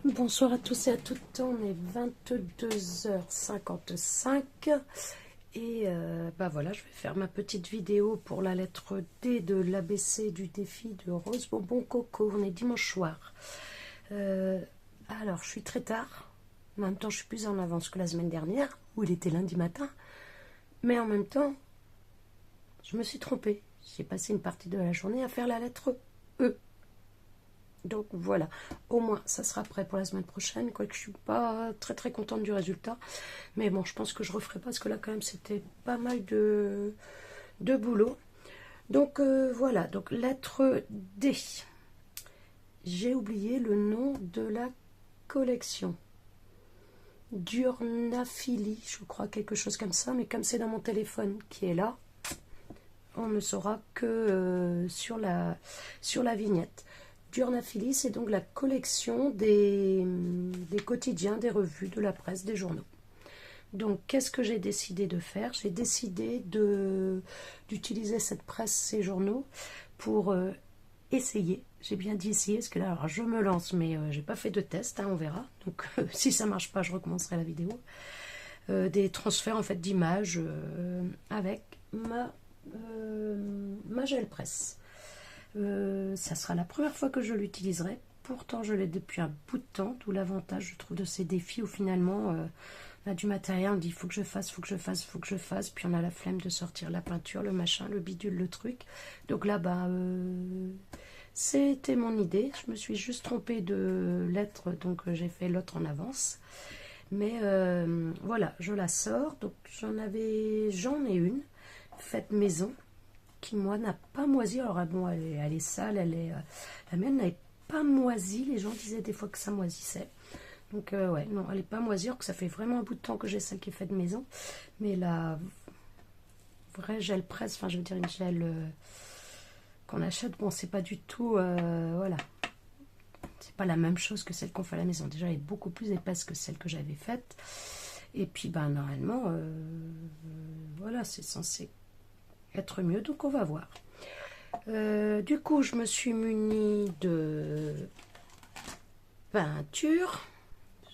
Bonsoir à tous et à toutes, on est 22h55 et bah voilà, je vais faire ma petite vidéo pour la lettre D de l'ABC du défi de Rose Bonbon Coco. On est dimanche soir. Alors, je suis très tard, en même temps je suis plus en avance que la semaine dernière où il était lundi matin, mais en même temps je me suis trompée. J'ai passé une partie de la journée à faire la lettre E. Donc voilà, au moins ça sera prêt pour la semaine prochaine, quoique je suis pas très contente du résultat. Mais bon, je pense que je referai parce que là quand même c'était pas mal de boulot. Donc voilà, donc lettre D. J'ai oublié le nom de la collection. Durnaphilie, je crois, quelque chose comme ça, mais comme c'est dans mon téléphone qui est là, on ne saura que sur la vignette. Durnaphilie, c'est donc la collection des quotidiens, des revues, de la presse, des journaux. Donc, qu'est-ce que j'ai décidé de faire? J'ai décidé d'utiliser cette presse, ces journaux, pour essayer. J'ai bien dit essayer, parce que là, alors, je me lance, mais j'ai pas fait de test, hein, on verra. Donc, si ça marche pas, je recommencerai la vidéo. Des transferts, en fait, d'images avec ma gel presse. Ça sera la première fois que je l'utiliserai. Pourtant, je l'ai depuis un bout de temps. D'où l'avantage, je trouve, de ces défis où finalement, on a du matériel, on dit il faut que je fasse, faut que je fasse, faut que je fasse. Puis on a la flemme de sortir la peinture, le machin, le bidule, le truc. Donc là, bah, c'était mon idée. Je me suis juste trompée de lettre, donc j'ai fait l'autre en avance. Mais voilà, je la sors. Donc j'en ai une faite maison, qui moi n'a pas moisi. Alors bon, elle est sale, la mienne n'avait pas moisi. Les gens disaient des fois que ça moisissait. Donc ouais, non, elle n'est pas moisie, alors que ça fait vraiment un bout de temps que j'ai celle qui est faite maison. Mais la vraie gel presse, enfin je veux dire une gel qu'on achète, bon c'est pas du tout, voilà. C'est pas la même chose que celle qu'on fait à la maison. Déjà elle est beaucoup plus épaisse que celle que j'avais faite. Et puis ben normalement, voilà, c'est censé être mieux, donc on va voir. Du coup, je me suis munie de peinture.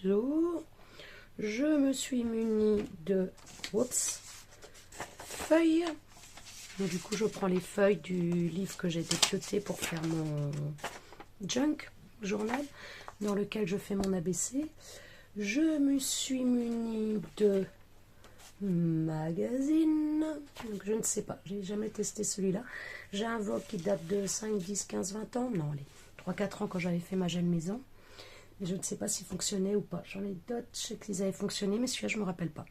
Je me suis munie de feuilles. Donc, du coup, je prends les feuilles du livre que j'ai dépioté pour faire mon junk journal, dans lequel je fais mon ABC. Je me suis munie de magazine. Donc je ne sais pas, j'ai jamais testé celui-là. J'ai un Vogue qui date de 5, 10, 15, 20 ans. Non, les 3-4 ans quand j'avais fait ma gel maison. Mais je ne sais pas s'il fonctionnait ou pas. J'en ai d'autres, je sais qu'ils avaient fonctionné, mais celui-là je me rappelle pas.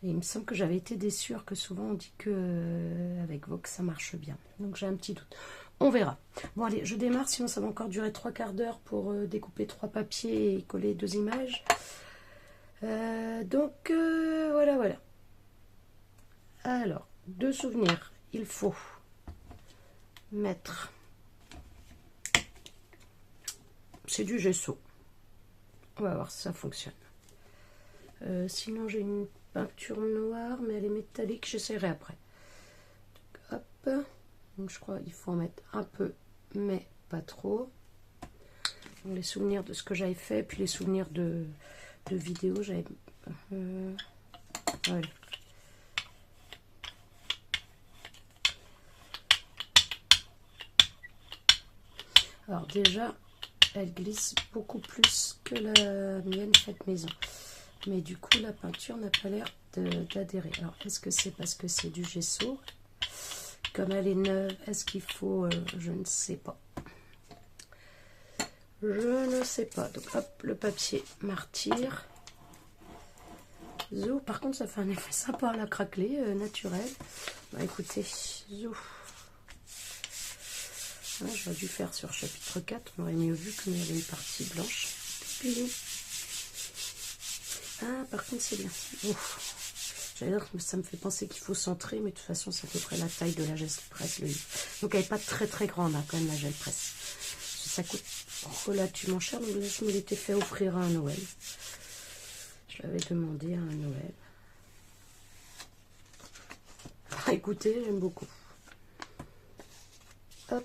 Et il me semble que j'avais été déçue, que souvent on dit que avec Vogue ça marche bien. Donc j'ai un petit doute. On verra. Bon allez, je démarre, sinon ça va encore durer 3/4 d'heure pour découper 3 papiers et coller 2 images. Donc voilà. Alors, 2 souvenirs. Il faut mettre... C'est du gesso. On va voir si ça fonctionne. Sinon, j'ai une peinture noire, mais elle est métallique. J'essaierai après. Donc, hop. Donc, je crois qu'il faut en mettre un peu, mais pas trop. Donc, les souvenirs de ce que j'avais fait, puis les souvenirs de vidéos. J'avais... voilà. Alors déjà, elle glisse beaucoup plus que la mienne faite maison. Mais du coup, la peinture n'a pas l'air d'adhérer. Alors, est-ce que c'est parce que c'est du gesso? Comme elle est neuve, est-ce qu'il faut... je ne sais pas. Je ne sais pas. Donc, hop, le papier martyr. Zou. Par contre, ça fait un effet sympa à la craquelée, naturel. Bah, écoutez, zou. J'aurais dû faire sur chapitre 4, on aurait mieux vu qu'il y avait une partie blanche. Ah, par contre, c'est bien. J'allais dire que ça me fait penser qu'il faut centrer, mais de toute façon, c'est à peu près la taille de la gel presse, le livre. Donc, elle n'est pas très grande, hein, quand même, la gel presse. Ça coûte relativement cher, donc là, je me l'étais fait offrir à un Noël. Je l'avais demandé à un Noël. Ah, écoutez, j'aime beaucoup. Hop.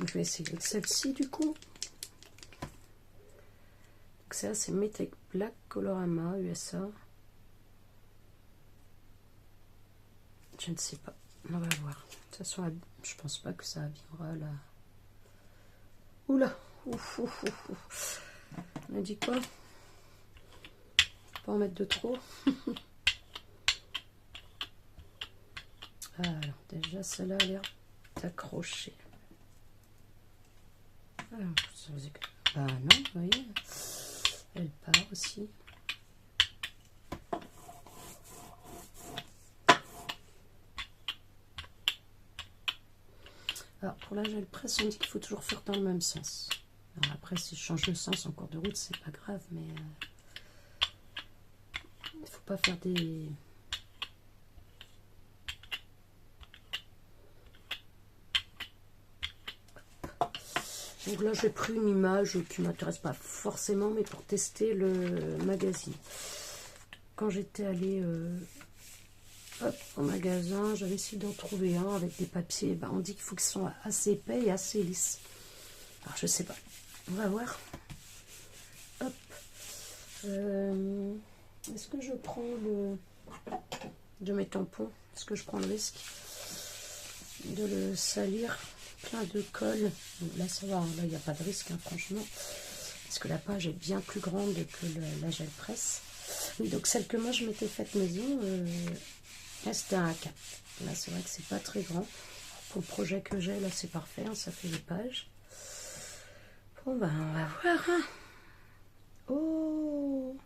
Je vais essayer avec celle-ci du coup. Donc ça c'est Metallic Black Colorama USA. Je ne sais pas, on va voir. De toute façon, je pense pas que ça abîmera là. Oula, ouf, ouf, ouf, ouf. On a dit quoi? Pas en mettre de trop. Alors déjà celle-là a l'air d'accrocher. Alors, ça faisait que... Ah non, vous voyez, elle part aussi. Alors pour la gel presse, on dit qu'il faut toujours faire dans le même sens. Alors après, si je change de sens en cours de route, c'est pas grave, mais il faut pas faire des... Donc là, j'ai pris une image qui ne m'intéresse pas forcément, mais pour tester le magazine. Quand j'étais allée au magasin, j'avais essayé d'en trouver un avec des papiers. Ben, on dit qu'il faut qu'ils soient assez épais et assez lisses. Alors, je sais pas. On va voir. Hop. Est-ce que je prends de mes tampons? Est-ce que je prends le risque de le salir? Plein de colle. Donc là ça va, là il n'y a pas de risque, hein, franchement, parce que la page est bien plus grande que la gel presse. Oui, donc celle que moi je m'étais faite maison, là c'était un A4. Là c'est vrai que c'est pas très grand. Pour le projet que j'ai là c'est parfait, hein, ça fait des pages. Bon ben on va voir. Hein. Oh,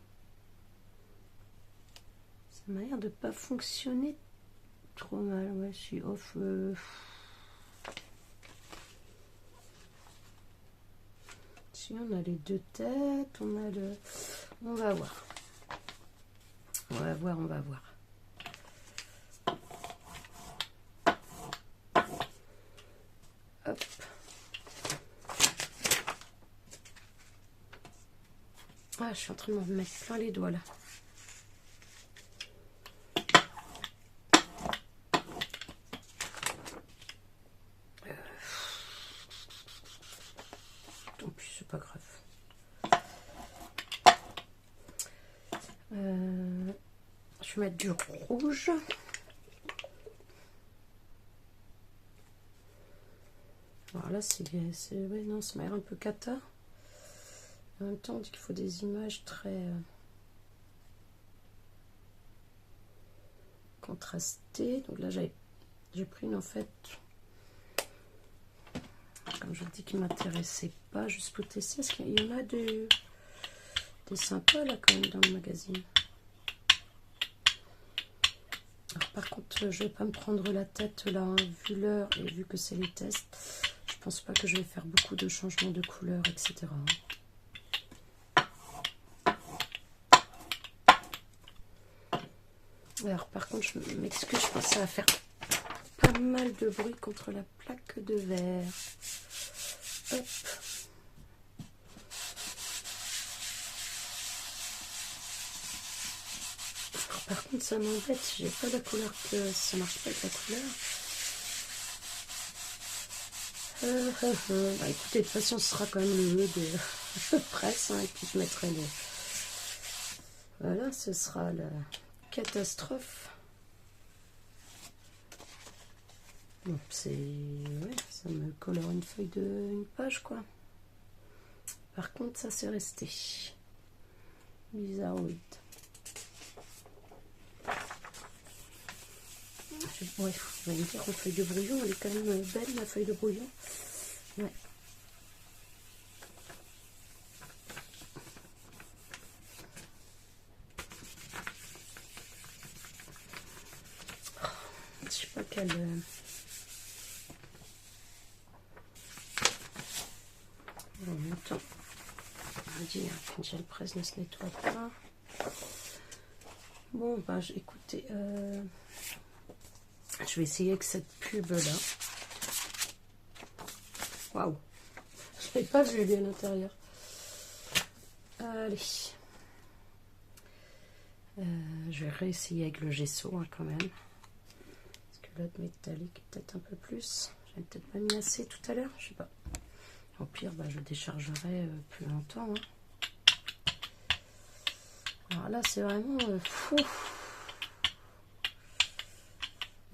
ça m'a l'air de pas fonctionner trop mal. Ouais, je suis off. On a les deux têtes, on a le... On va voir. On va voir, on va voir. Hop. Ah, je suis en train de me mettre plein les doigts là. Tant pis, c'est pas grave. Je vais mettre du rouge. Alors là, c'est ouais, non, ça m'a l'air un peu cata. En même temps, on dit qu'il faut des images très contrastées. Donc là, j'ai pris une en fait, comme je vous dis, qui m'intéressait pas, juste pour tester. Est-ce qu'il y en a des sympas là quand même dans le magazine? Alors, par contre, je vais pas me prendre la tête là, hein, vu l'heure et vu que c'est les tests. Je pense pas que je vais faire beaucoup de changements de couleur, etc. Alors par contre, je m'excuse, je pense que ça va faire pas mal de bruit contre la plaque de verre. Hop. Alors, par contre, ça m'embête, j'ai pas la couleur que ça marche pas avec la couleur. Bah, écoutez, de toute façon, ce sera quand même le jeu de presse, hein, et puis je mettrai les... Voilà, ce sera la catastrophe. Bon, c'est... Ouais, ça me colore une feuille une page, quoi. Par contre, ça, c'est resté. Bizarroïde. Ouais, vous allez me dire, en feuille de brouillon, elle est quand même belle, la feuille de brouillon. Ouais. Je sais pas quelle... En même temps, on va dire qu'une gel presse ne se nettoie pas. Bon, bah, écoutez, je vais essayer avec cette pub là. Waouh, je n'avais pas vu lui à l'intérieur. Allez, je vais réessayer avec le gesso, hein, quand même. Parce que l'autre métallique est peut-être un peu plus. J'avais peut-être pas mis assez tout à l'heure, je sais pas. Au pire, bah, je déchargerai plus longtemps. Hein. Alors là, c'est vraiment fou.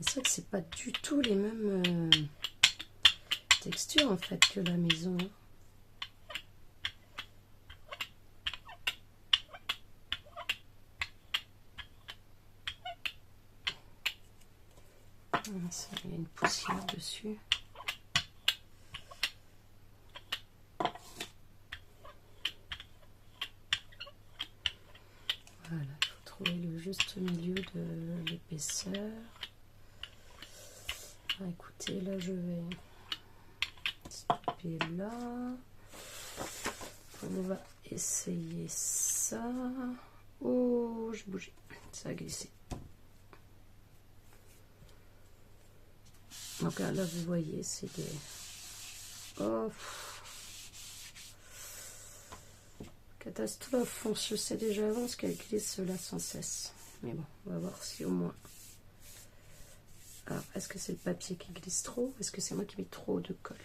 C'est vrai que c'est pas du tout les mêmes textures en fait que la maison. Hein. Il y a une poussière dessus. Voilà, il faut trouver le juste milieu de l'épaisseur. Ah, écoutez, là je vais stopper là. On va essayer ça. Oh, je bougeais, ça a glissé. Donc là, vous voyez, c'est des... Oh. Catastrophe, je sais déjà avance qu'elle glisse là sans cesse. Mais bon, on va voir si au moins... Alors, est-ce que c'est le papier qui glisse trop ou est-ce que c'est moi qui mets trop de colle?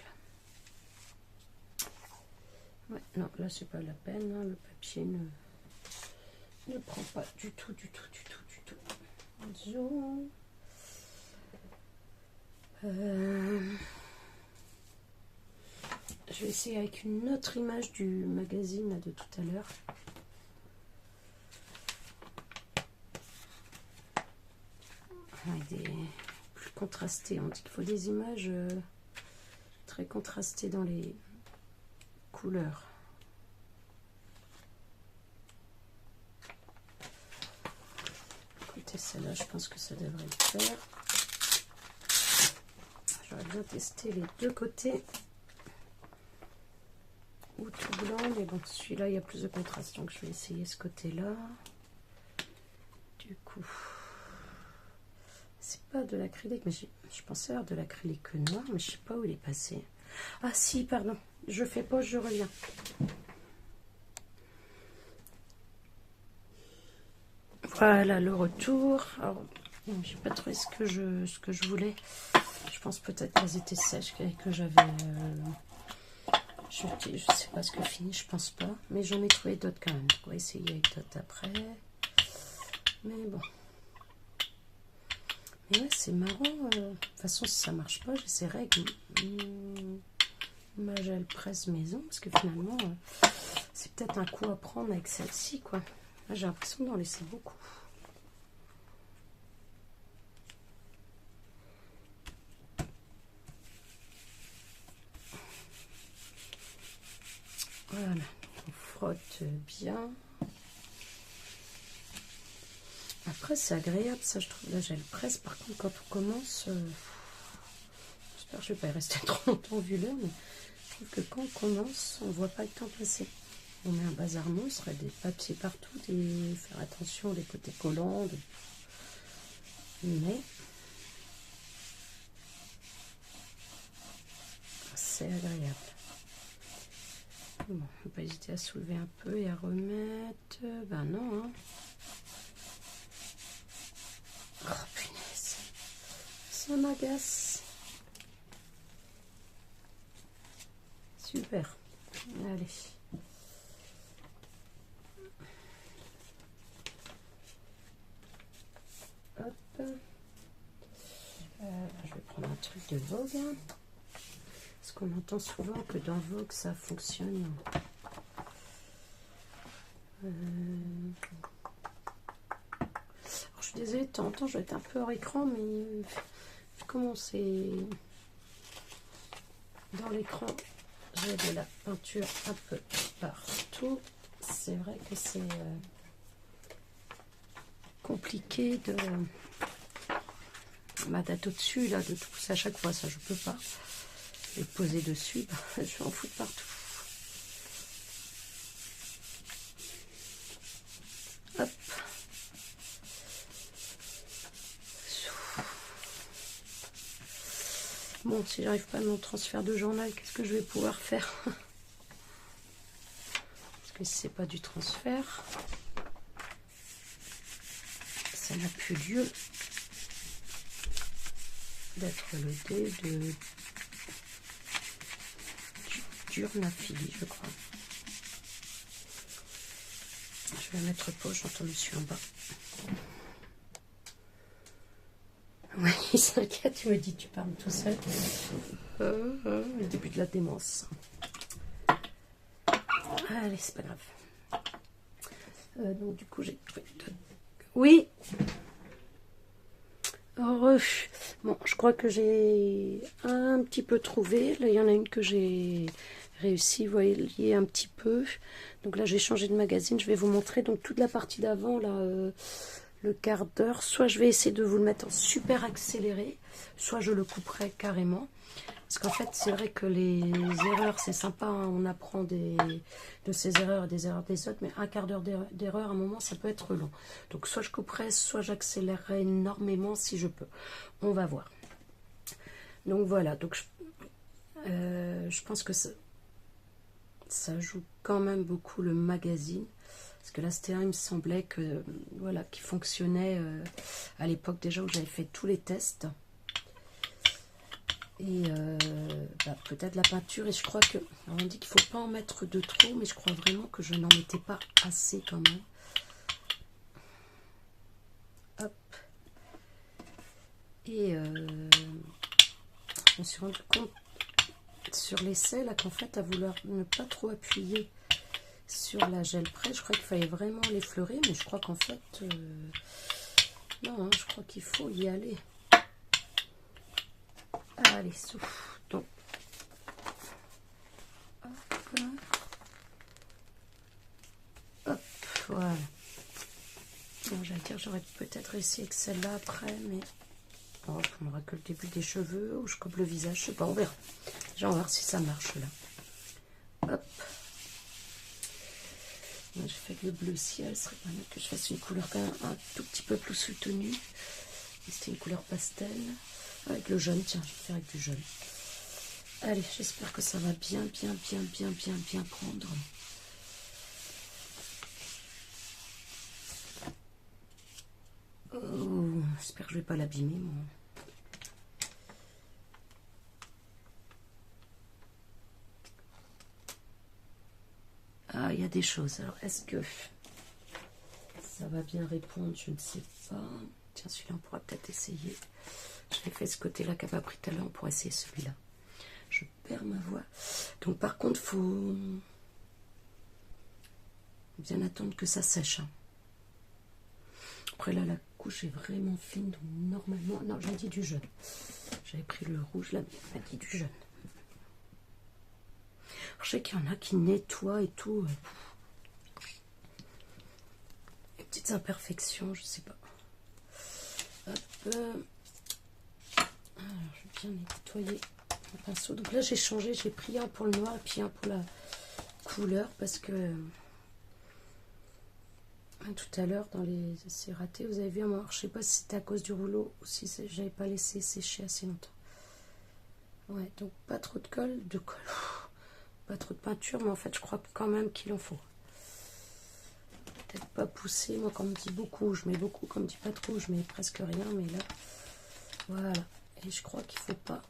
Ouais, non, là c'est pas la peine, hein, le papier ne prend pas du tout. Zoom. Je vais essayer avec une autre image du magazine là, de tout à l'heure. Avec des plus contrastés. On dit qu'il faut des images très contrastées dans les couleurs. Écoutez, celle-là, je pense que ça devrait le faire. J'aurais bien testé les deux côtés. Ou tout blanc, mais bon, celui-là, il y a plus de contraste, donc je vais essayer ce côté-là. Du coup, c'est pas de l'acrylique, mais je pensais avoir de l'acrylique noir, mais je sais pas où il est passé. Ah si, pardon, je fais pause, je reviens. Voilà le retour. Alors, je n'ai pas trouvé ce que je voulais. Je pense peut-être qu'elles étaient sèches et que j'avais... je sais pas ce que fini, je pense pas. Mais j'en ai trouvé d'autres quand même. On va essayer avec d'autres après. Mais bon. Mais ouais, c'est marrant. De toute façon, si ça marche pas, j'essaierai avec ma gel presse maison. Parce que finalement, c'est peut-être un coup à prendre avec celle-ci, quoi. J'ai l'impression d'en laisser beaucoup. Voilà, on frotte bien. Après, c'est agréable, ça, je trouve, la gel presse. Par contre, quand on commence, j'espère que je ne vais pas y rester trop longtemps vu l'heure, mais je trouve que quand on commence, on ne voit pas le temps passer. On met un bazar monstre, des papiers partout, faire attention des côtés collants. Mais c'est agréable. Bon, on ne peut pas hésiter à soulever un peu et à remettre. Ben non, hein. Oh punaise, ça m'agace. Super. Allez. Hop. Je vais prendre un truc de Vogue. Hein. Parce qu'on entend souvent que dans Vogue ça fonctionne. Alors, je suis désolée, de temps en temps je vais être un peu hors écran, mais comment c'est dans l'écran, j'ai de la peinture un peu partout. C'est vrai que c'est compliqué de ma date au-dessus là, de tout ça à chaque fois, ça je peux pas. Et poser dessus, je vais en foutre partout. Hop. Bon, si j'arrive pas à mon transfert de journal, qu'est-ce que je vais pouvoir faire? Parce que si c'est pas du transfert, ça n'a plus lieu d'être le dé du Durnafili, je crois. Je vais mettre pause, j'entends monsieur en bas. Oui, il s'inquiète, tu me dis, tu parles tout seul. Le début de la démence. Allez, c'est pas grave. Donc, du coup, j'ai trouvé... Oui. Heureux. Bon, je crois que j'ai un petit peu trouvé. Là, il y en a une que j'ai réussi, vous voyez, un petit peu. Donc là, j'ai changé de magazine. Je vais vous montrer donc toute la partie d'avant, là... le quart d'heure, soit je vais essayer de vous le mettre en super accéléré, soit je le couperai carrément, parce qu'en fait c'est vrai que les erreurs c'est sympa, hein, on apprend de ses erreurs et des erreurs des autres, mais un quart d'heure d'erreur à un moment ça peut être long, donc soit je couperai, soit j'accélérerai énormément si je peux, on va voir. Donc voilà, donc je pense que ça joue quand même beaucoup le magazine. Parce que là, c'était il me semblait que voilà, qui fonctionnait à l'époque déjà où j'avais fait tous les tests. Et peut-être la peinture. Et je crois que. Alors on dit qu'il ne faut pas en mettre de trop, mais je crois vraiment que je n'en mettais pas assez quand même. Hop. Et je me suis rendu compte sur l'essai là qu'en fait, à vouloir ne pas trop appuyer sur la gel près, je crois qu'il fallait vraiment l'effleurer, mais je crois qu'en fait non, hein, je crois qu'il faut y aller. Allez, souffle. Donc hop, voilà. Bon, j'allais dire, j'aurais peut-être essayé avec celle-là après, mais oh, on n'aura que le début des cheveux, ou je coupe le visage, je sais pas, on verra. Déjà, on va voir si ça marche là. Hop. J'ai fait que le bleu ciel, ce serait pas mal que je fasse une couleur quand même un tout petit peu plus soutenue. C'était une couleur pastel. Avec le jaune, tiens, je vais faire avec du jaune. Allez, j'espère que ça va bien prendre. Oh, j'espère que je vais pas l'abîmer, moi. Ah, il y a des choses. Alors, est-ce que ça va bien répondre? Je ne sais pas. Tiens, celui-là, on pourra peut-être essayer. J'ai fait ce côté-là qui n'a pas pris tout à l'heure. On pourra essayer celui-là. Je perds ma voix. Donc, par contre, il faut bien attendre que ça sèche. Hein. Après, là, la couche est vraiment fine. Donc, normalement... Non, j'ai dit du jaune. J'avais pris le rouge, là, mais on m'a dit du jaune. Je sais qu'il y en a qui nettoient et tout. Des petites imperfections, je sais pas. Hop. Alors, je vais bien nettoyer le pinceau. Donc là, j'ai changé. J'ai pris un pour le noir et puis un pour la couleur. Parce que tout à l'heure, dans les essais ratés, vous avez vu, alors, je sais pas si c'était à cause du rouleau ou si j'avais pas laissé sécher assez longtemps. Ouais, donc pas trop de colle. Pas trop de peinture, mais en fait, je crois quand même qu'il en faut. Peut-être pas pousser. Moi, quand on me dit beaucoup, je mets beaucoup. Quand on me dit pas trop, je mets presque rien. Mais là, voilà. Et je crois qu'il ne faut pas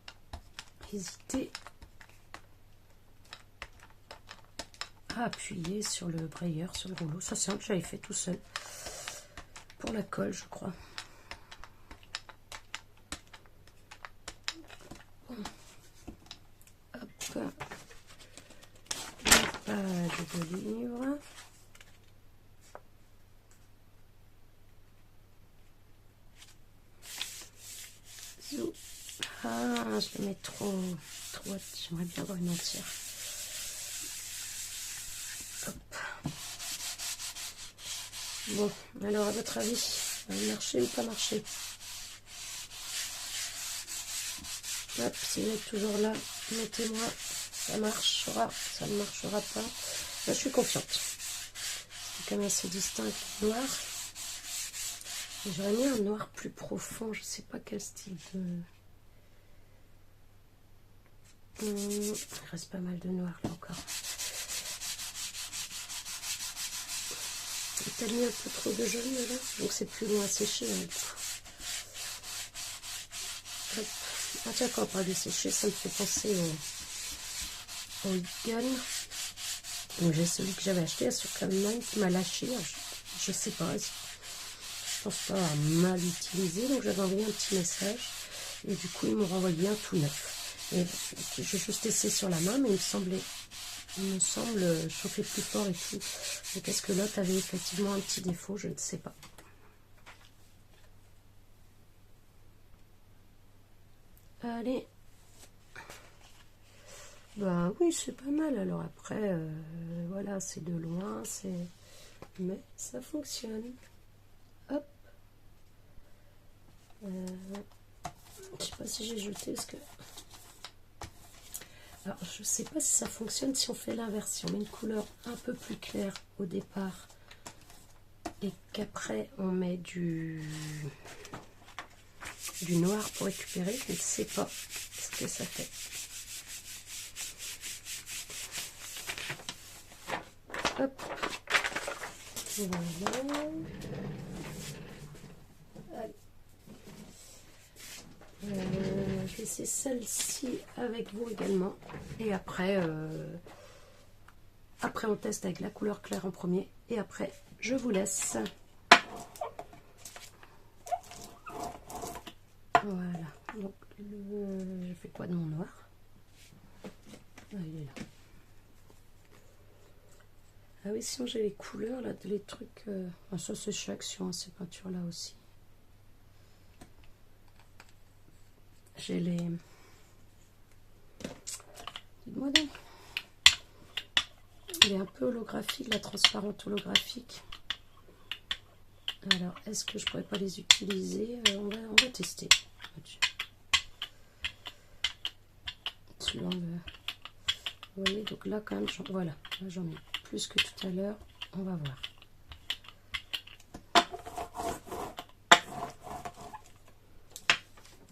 hésiter à appuyer sur le brayeur, sur le rouleau. Ça, c'est un que j'avais fait tout seul. Pour la colle, je crois. Hop. Page de livre. Ah, je le mets trop. J'aimerais bien avoir une entière. Hop. Bon, alors à votre avis, ça va marcher ou pas marcher? Hop, si vous êtes toujours là, mettez-moi. Ça marchera, ça ne marchera pas. Là, je suis confiante. C'est quand même assez distinct du noir. J'aurais mis un noir plus profond. Je ne sais pas quel style de... Il reste pas mal de noir là encore. J'ai peut-être mis un peu trop de jaune là. Donc c'est plus long à sécher. Hein. Hop. Ah tiens, quand on parle de sécher, ça me fait penser au... Huygen. Donc j'ai celui que j'avais acheté à Sucreline qui m'a lâché. Je sais pas, je pense pas à mal utiliser. Donc j'avais envoyé un petit message et du coup ils m'ont renvoyé un tout neuf. Et j'ai juste essayé sur la main, mais il me semble chauffer plus fort et tout. Donc est-ce que l'autre avait effectivement un petit défaut? Je ne sais pas. Allez. Bah oui, c'est pas mal. Alors après, voilà, c'est de loin, mais ça fonctionne. Hop. Je sais pas si j'ai jeté, parce que... Alors, je sais pas si ça fonctionne si on fait l'inverse. Si on met une couleur un peu plus claire au départ et qu'après on met du noir pour récupérer, je ne sais pas ce que ça fait. Hop. Voilà. Allez. Je vais essayer celle-ci avec vous également. Et après, on teste avec la couleur claire en premier. Et après, je vous laisse. Voilà. Donc, je fais quoi de mon noir? Ah, il est là. Ah oui, sinon j'ai les couleurs, là, les trucs... Ah, ça, c'est chez Action, hein, ces peintures-là aussi. J'ai les... Dites-moi donc. Il est un peu holographique, la transparente holographique. Alors, est-ce que je pourrais pas les utiliser? On va tester. Selon le... Vous voyez, donc là, quand même, voilà. Là, j'en ai plus que tout à l'heure. On va voir.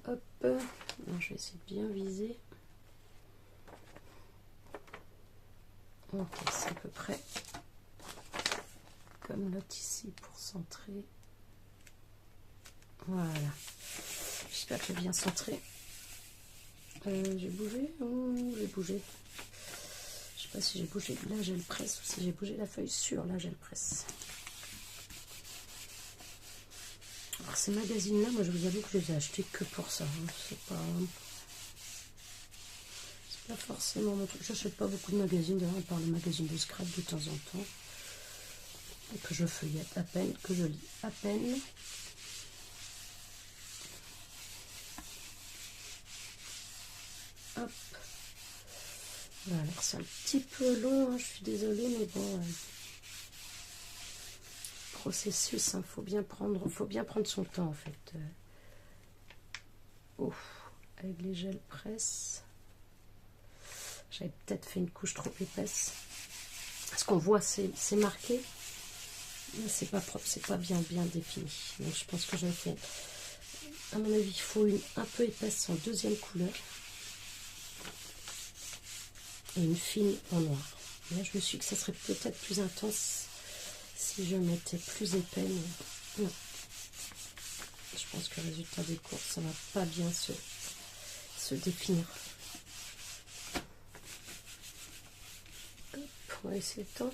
Hop. Alors, je vais essayer de bien viser. Ok, c'est à peu près comme l'autre ici pour centrer. Voilà. J'espère que j'ai bien centré. J'ai bougé? J'ai bougé. Je sais pas si j'ai bougé la gel presse ou si j'ai bougé la feuille sur la gel presse. Alors ces magazines-là, moi je vous avoue que je les ai achetés que pour ça. Hein. C'est pas forcément mon truc. J'achète pas beaucoup de magazines, d'ailleurs, à part le magazine de scrap de temps en temps. Et que je feuillette à peine, que je lis à peine. Hop. Voilà, alors c'est un petit peu long, hein, je suis désolée, mais bon. Processus, hein, faut bien prendre son temps en fait. Avec les gels presse. J'avais peut-être fait une couche trop épaisse. Ce qu'on voit, c'est marqué. Mais c'est pas propre, c'est pas bien défini. Donc je pense que j'avais fait, à mon avis, il faut une un peu épaisse en deuxième couleur. Et une fine en noir. Là, je me suis dit que ça serait peut-être plus intense si je mettais plus épais. Mais non. Je pense que le résultat des courses, ça va pas bien se définir. Hop, on va essayer le temps.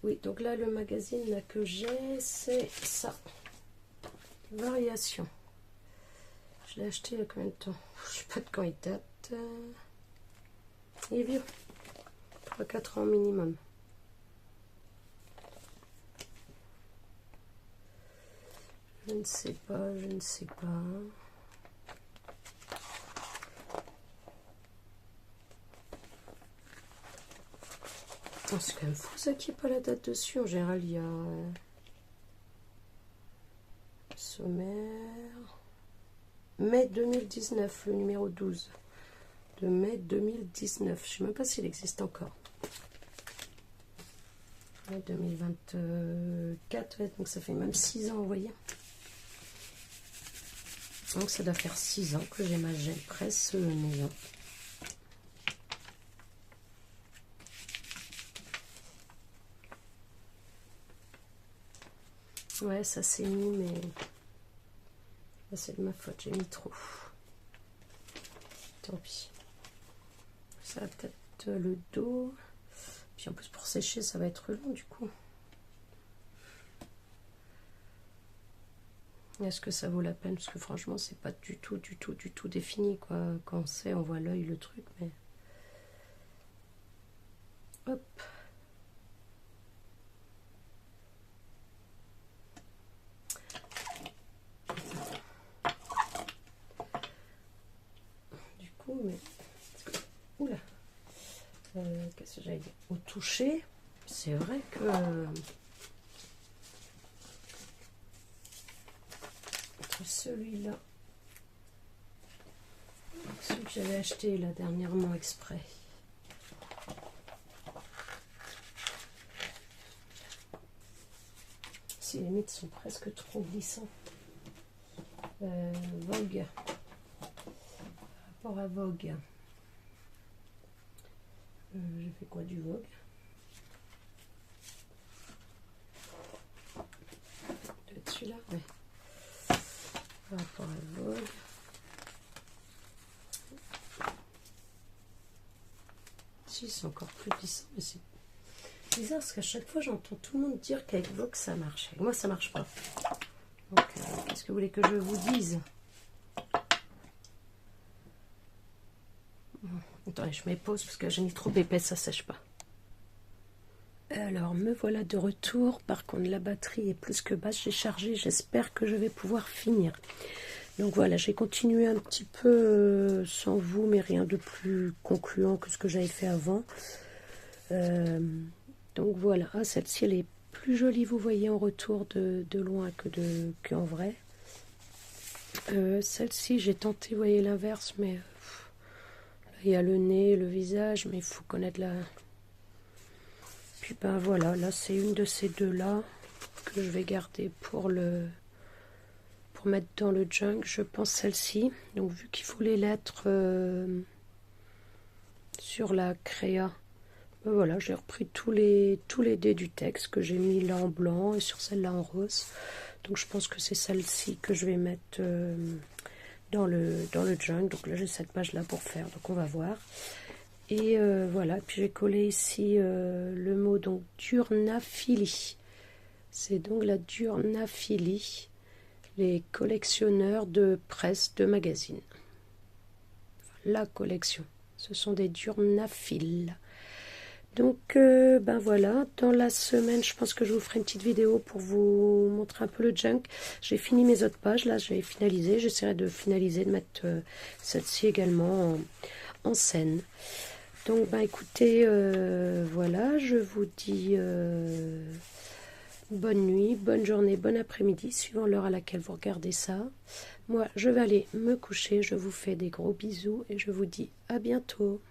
Oui, donc là, le magazine là, que j'ai, c'est ça. Variation. Je l'ai acheté il y a combien de temps? Je sais pas de quand il date. Il est vieux. 3-4 ans minimum. Je ne sais pas, je ne sais pas. Oh, c'est quand même fou ça qu'il n'y ait pas la date dessus. En général, il y a sommaire. Mai 2019, le numéro 12. De mai 2019. Je ne sais même pas s'il existe encore. Mai 2024, ouais, donc ça fait même 6 ans, vous voyez. Donc ça doit faire 6 ans que j'ai ma gel presse maison. Ouais, ça s'est mis, mais c'est de ma faute, j'ai mis trop. Tant pis. Ça va peut-être le dos. Puis en plus pour sécher ça va être long du coup. Est-ce que ça vaut la peine? Parce que franchement c'est pas du tout défini quoi. Quand on sait, on voit l'œil le truc, mais hop. Du coup, mais oula, qu'est-ce que j'allais dire? Au toucher, c'est vrai que celui-là, celui que j'avais acheté là dernièrement exprès, si les limites sont presque trop glissants. Vogue, rapport à Vogue, j'ai fait quoi du Vogue? Celui-là, ouais. Par rapport à Vogue. Si, c'est encore plus glissant, mais c'est bizarre parce qu'à chaque fois j'entends tout le monde dire qu'avec Vogue ça marche. Avec moi ça marche pas. Donc qu'est-ce que vous voulez que je vous dise? Attendez, je mets pause parce que j'ai mis trop épais, ça sèche pas. Alors me voilà de retour. Par contre la batterie est plus que basse, j'ai chargé, j'espère que je vais pouvoir finir. Donc voilà, j'ai continué un petit peu sans vous, mais rien de plus concluant que ce que j'avais fait avant. Donc voilà, ah, celle-ci elle est plus jolie, vous voyez, en retour de loin qu'en vrai. Celle-ci j'ai tenté, vous voyez, l'inverse, mais là, il y a le nez, le visage, mais il faut connaître la... Puis ben voilà, là c'est une de ces deux-là que je vais garder pour mettre dans le junk, je pense celle-ci. Donc vu qu'il faut les lettres sur la créa, ben voilà, j'ai repris tous les dés du texte que j'ai mis là en blanc et sur celle-là en rose. Donc je pense que c'est celle-ci que je vais mettre dans le junk. Donc là j'ai cette page là pour faire, donc on va voir. Et voilà, puis j'ai collé ici le mot donc Durnafili. C'est donc la Durnafili, les collectionneurs de presse, de magazines. La collection, ce sont des Durnafil. Donc ben voilà, dans la semaine je pense que je vous ferai une petite vidéo pour vous montrer un peu le junk. J'ai fini mes autres pages, là je vais finaliser, j'essaierai de finaliser, de mettre celle-ci également en scène. Donc ben écoutez, voilà, je vous dis bonne nuit, bonne journée, bon après-midi, suivant l'heure à laquelle vous regardez ça. Moi je vais aller me coucher, je vous fais des gros bisous et je vous dis à bientôt.